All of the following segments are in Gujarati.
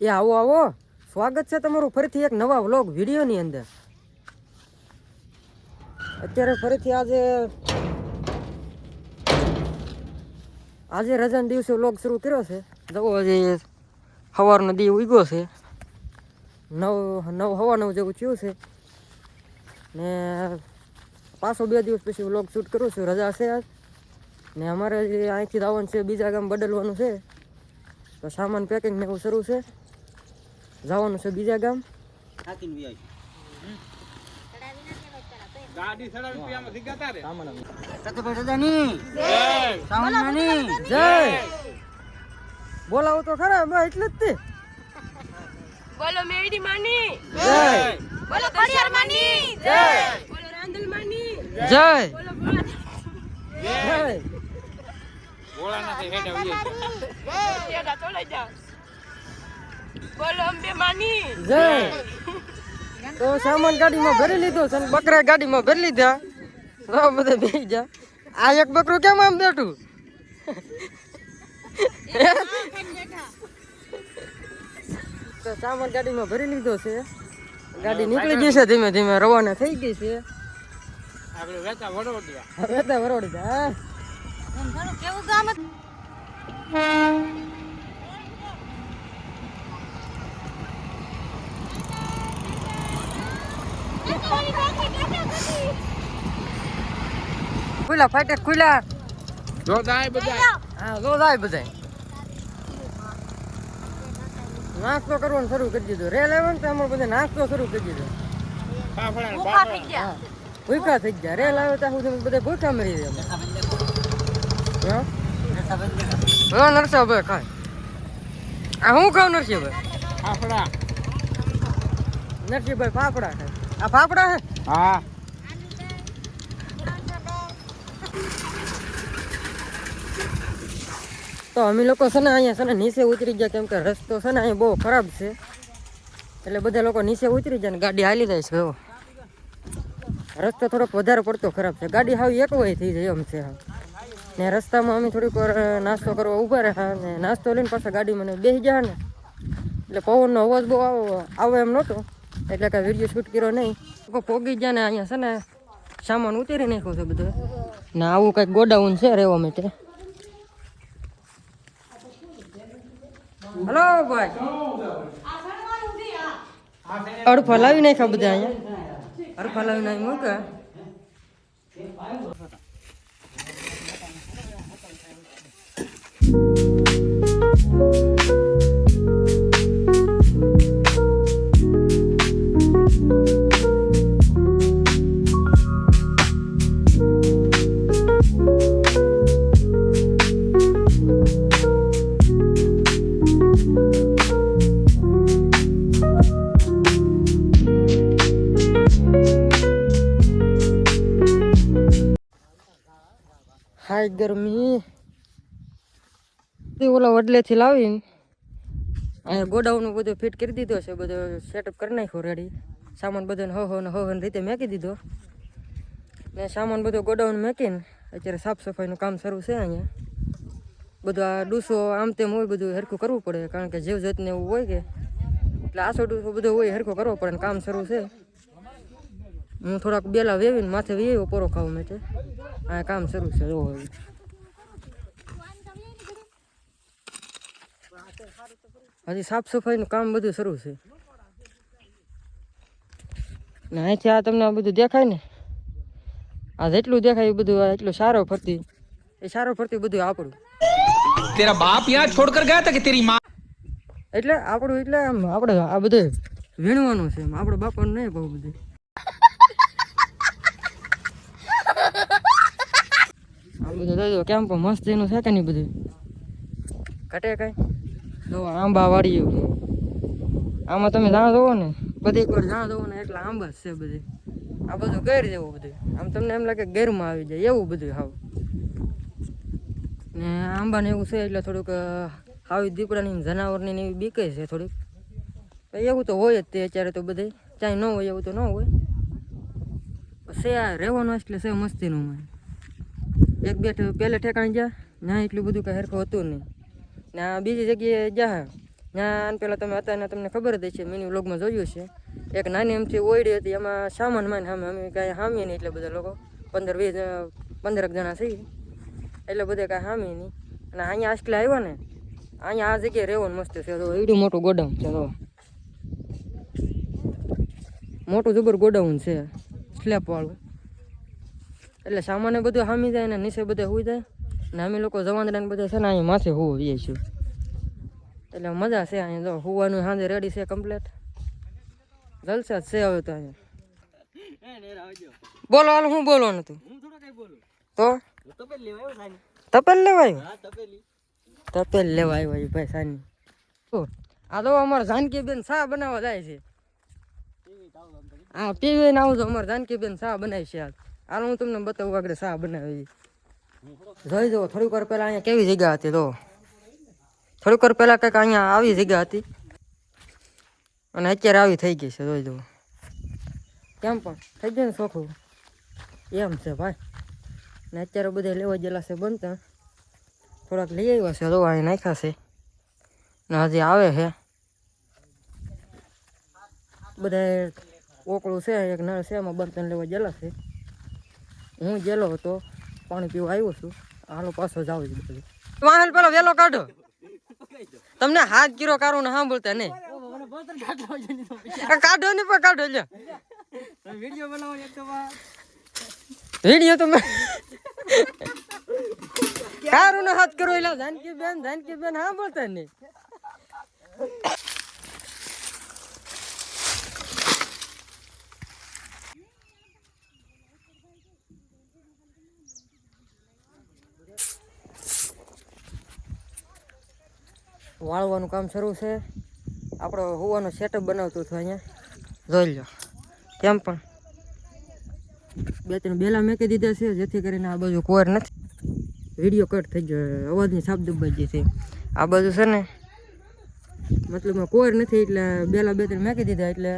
એ આવો આવો, સ્વાગત છે તમારું ફરીથી એક નવા વ્લોગ વિડીયોની અંદર. અત્યારે ફરીથી આજે રજાના દિવસે વ્લોગ શરૂ કર્યો છે. જવો હજી સવારનો દી ઉગ્યો છે, 9:09 જેવું થયું છે ને પાછો 2 દિવસ પછી વ્લોગ શૂટ કરું છું. રજા છે આજ ને અમારે અહીંથી જવાનું છે, બીજા ગામ બદલવાનું છે, તો સામાન પેકિંગ ને એવું શરૂ છે. જવાનું છે બીજા ગામ. બોલાવો તો ખરા, એટલે જ તે બોલો મેડી માની જય, બોલો ખડિયાર માની જય, બોલો રાંદલ માની જય, બોલો જય. હેડા તોડાઈ જા, બોલો અંબે માની જય. તો સામાન ગાડીમાં ભરી લીધો છે, બકરા ગાડીમાં ભરી લીધા. બધા બેસી જા. આ એક બકરું કેમ આમ બેઠું? તો સામાન ગાડીમાં ભરી લીધો છે, ગાડી નીકળી ગઈ છે, ધીમે ધીમે રવાના થઈ ગઈ છે. આપણે વેતા વડોદરા. વેતા વરોડા. કેવું ગામ ખુલ્લા ફાટક ખુલ્લા. જો જાય બધા. હા, જો જાય બધા. નાસ્તો કરવાનું શરૂ કરી દીધો. રેલ આવ્યો ને તો અમારે બધા નાસ્તો શરૂ કરી દીધો. ભૂખા થઈ ગયા. ભૂખા થઈ ગયા. રેલ આવ્યો ત્યાં સુધી બધા ભૂખા મરી ગયા. હા નરસાભાઈ ખાય. આ હું ખાવ નરસિંહભાઈ? ફાફડા. નરસિંહભાઈ ફાફડા ખાય. આ ફાફડા હે? હા. તો અમે લોકો છે ને અહીંયા છે ને નીચે ઉતરી ગયા, કેમ કે રસ્તો છે ને અહીંયા બહુ ખરાબ છે, એટલે બધા લોકો નીચે ઉતરી જાય ને ગાડી હાલી જાય છે. એવો રસ્તો થોડોક વધારે પડતો ખરાબ છે, ગાડી હાવ એક વય થઈ જાય એમ છે. ને રસ્તામાં અમે થોડીક વાર નાસ્તો કરવા ઊભા રહ્યા ને નાસ્તો લઈને પાછા ગાડીમાં બેસી ગયા ને, એટલે પવનનો અવાજ બહુ આવે એમ નહોતો, એટલે કાંઈ વિડીયો શૂટ કર્યો નહીં. પોગી ગયા ને અહીંયા છે ને સામાન ઉતારી નાખ્યો છે બધો ને આવું કંઈક ગોડાઉન છે રહેવા માટે. હલો ભાઈ, અડફા લાવી નાખ્યા બધા અહીંયા. અડફા લાવી નાખી મૂકા. હાય ગરમી. ઓલા વડલેથી લાવીને અહીંયા ગોડાઉન બધું ફિટ કરી દીધો છે, બધો સેટઅપ કરી નાખ્યો રેડી. સામાન બધાને હો રીતે મેકી દીધો ને સામાન બધો ગોડાઉન મેકીને અત્યારે સાફ સફાઈનું કામ શરૂ છે. અહીંયા બધું આ ડૂસો આમ તેમ હોય, બધું હરખું કરવું પડે, કારણ કે જીવ જતને એવું હોય કે એટલે આસો ડૂસો બધો હોય હરખું કરવો પડે. કામ શરૂ છે. હું થોડાક બેલા વેવીને માથે વેવ્યો પોરો ખાવા માટે. આ કામ શરૂ છે. જો હજી સાફ સફાઈનું કામ બધું શરૂ છે ને અહીંથી આ તમને આ બધું દેખાય ને, આ જેટલું દેખાય એ બધું એટલું સારો ફરતી બધું આપણું. તેરા બાપ યહાં છોડ કર ગયા હતા કે તેરી માં? એટલે આપણું એટલે આમ આપણે આ બધું વીણવાનું છે, એમ આપણે બાપાનું નહીં બહુ બધું. આ બધું જોજો કેમ પણ મસ્ત એનું છે કે નહીં બધું ઘટે કાંઈ. જો આંબા વાળી આમાં તમે જ્યાં જોવો ને બધી એકવાર જ્યાં જોવો ને એટલા આંબા જ છે બધી. આ બધું ગેર જેવું બધું, આમ તમને એમ લાગે ગેરમાં આવી જાય એવું બધું હાવ. ને આંબાને એવું છે એટલે થોડુંક હાવી દીપડાની જનાવરની એવી બીકે છે થોડીક. એવું તો હોય જ તે અત્યારે તો બધે, ચાય ન હોય એવું તો ન હોય. છે આ રહેવાનું એટલે છે મસ્તીનું. એક બે પહેલે ઠેકાણે ગયા ના એટલું બધું કાંઈ હરખું હતું નહીં ને આ બીજી જગ્યાએ જા ત્યાં પહેલાં તમે હતા ને તમને ખબર જ છે, મિની વ્લોગમાં જોયું છે, એક નાની એમથી ઓયડી હતી, એમાં સામાન માન સામે અમે કાંઈ હામીએ નહીં, એટલે બધા લોકો 15 જણા છીએ, એટલે બધે કાંઈ હામીએ નહીં. અને અહીંયા આટલે આવ્યા ને, અહીંયા આ જગ્યાએ રહેવાનું મસ્ત છે. તો એવડું મોટું ગોડાઉન છે, તો મોટું જબર ગોડાઉન છે સ્લેબવાળું, એટલે સામાને બધું હામી જાય ને નીચે બધે હોઈ જાય ને અમે લોકો જવાનરાને બધા છે ને અહીંયા માથે હોઈએ છીએ, એટલે મજા છે અહીંયા. જો હોવાનું સાંજે રેડી છે કમ્પ્લેટ, જલસા જ છે હવે તો અહીંયા. બોલો હાલ, હું બોલવાનું હતું તો તપેલ લેવા આવ્યો, તપેલ લેવા આવ્યો ભાઈ સાની. આ તો અમારે જાનકીબેન શા બનાવવા જાય છે. હા પીવીને આવજો, અમારે જાનકીબેન શા બનાવી છે. હાલ હું તમને બતાવું આગળ શા બનાવી. જોઈ દો થોડીક વાર પહેલા અહીંયા કેવી જગ્યા હતી, તો થોડીક વાર પહેલા કંઈક અહીંયા આવી જગ્યા હતી અને અત્યારે આવી થઈ ગઈ છે. જોઈ દો કેમ પણ થઈ જાય ને ચોખ્ખું એમ છે ભાઈ. ને અત્યારે બધા લેવા ગયેલા છે બનતા, થોડાક લઈ આવ્યા છે, તો અહીં નાખ્યા છે ને હજી આવે છે બધા. ઓકળું છે એક નળ છે, એમાં બર્તન લેવા ગયેલા છે. હું ગયેલો હતો, પાણી પીવા આવ્યો છું. હાલો પાછો જાવ જ બધું. વાહન પેલો વેલો કાઢો, તમને હાથ કીરો કાઢું ને સાંભળતા નહીં. કાઢો ને પણ કાઢો લ્યો વિડીયો તમે કારું ને હાથ કરો એટલે જાનકી બેન સાંભળતા નહીં. વાળવાનું કામ શરૂ છે. આપણો હોવાનો સેટઅપ બનાવતું હતું અહીંયા, જોઈ લો કેમ પણ 2-3 બેલા મેકી દીધા છે, જેથી કરીને આ બાજુ કોર નથી. વિડીયો કટ થઈ ગયો, અવાજની છાપ દબાઈ ગઈ છે. આ બાજુ છે ને મતલબમાં કોર નથી, એટલે બેલા 2-3 મેકી દીધા, એટલે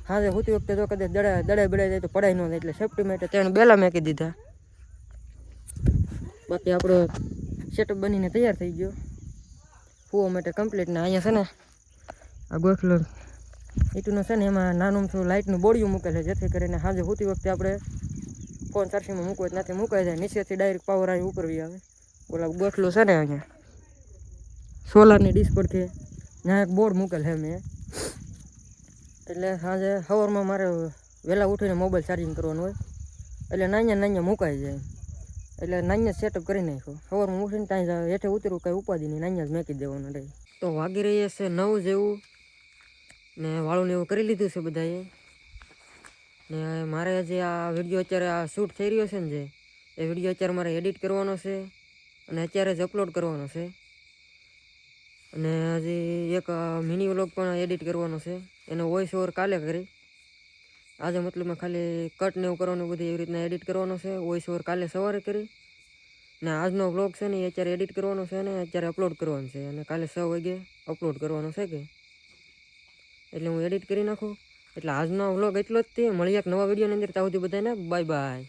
હાજે હોતી વખતે તો કદાચ દડાઈ બડાઈ જાય તો પડાય ન થાય, એટલે સેફટી માટે 3 બેલા મેકી દીધા. બાકી આપણો સેટઅપ બનીને તૈયાર થઈ ગયો ફૂવા માટે કમ્પ્લીટ. ને અહીંયા છે ને આ ગોખલો ઈટુનો છે ને, એમાં નાનું થોડું લાઇટનું બોડિયું મૂકે છે, જેથી કરીને હાજે હોતી વખતે આપણે ફોન ચાર્જિંગમાં મૂકવો ત્યાંથી મુકાઈ જાય, નીચેથી ડાયરેક્ટ પાવર આવી ઉપરવી આવે. ઓલા ગોખલું છે ને અહીંયા સોલારની ડીશ પરથી ત્યાં એક બોર્ડ મૂકેલ છે મેં, એટલે સાંજે સવારમાં મારે વહેલા ઉઠીને મોબાઈલ ચાર્જિંગ કરવાનું હોય, એટલે નાanya મુકાઈ જાય, એટલે નાanya સેટઅપ કરી નાખ્યો. સવારમાં ઉઠીને ત્યાં હેઠે ઉતરવું કાંઈ ઉપાધિ નહીં, નાanya જ મેકી દેવાનું રહે. તો વાગી રહીએ છે 9 જેવું, ને વાળું ને એવું કરી લીધું છે બધાએ. ને મારે જે આ વિડીયો અત્યારે આ શૂટ થઈ રહ્યો છે ને, જે એ વિડીયો અત્યારે મારે એડિટ કરવાનો છે અને અત્યારે જ અપલોડ કરવાનો છે. અને હજી એક મિની વ્લોગ પણ એડિટ કરવાનો છે, એનો વોઇસ ઓવર કાલે કરી. આજે મતલબમાં ખાલી કટ ને એવું કરવાનું બધું એવી રીતના એડિટ કરવાનો છે. વોઇસ ઓવર કાલે સવારે કરી, ને આજનો વ્લોગ છે ને એ અત્યારે એડિટ કરવાનો છે અને અત્યારે અપલોડ કરવાનો છે, અને કાલે 6 વાગે અપલોડ કરવાનો છે કે, એટલે હું એડિટ કરી નાખું. એટલે આજનો વ્લોગ એટલો જ તે. મળીએ એક નવા વિડીયોની અંદર. ત્યાં સુધી બધાને બાય બાય.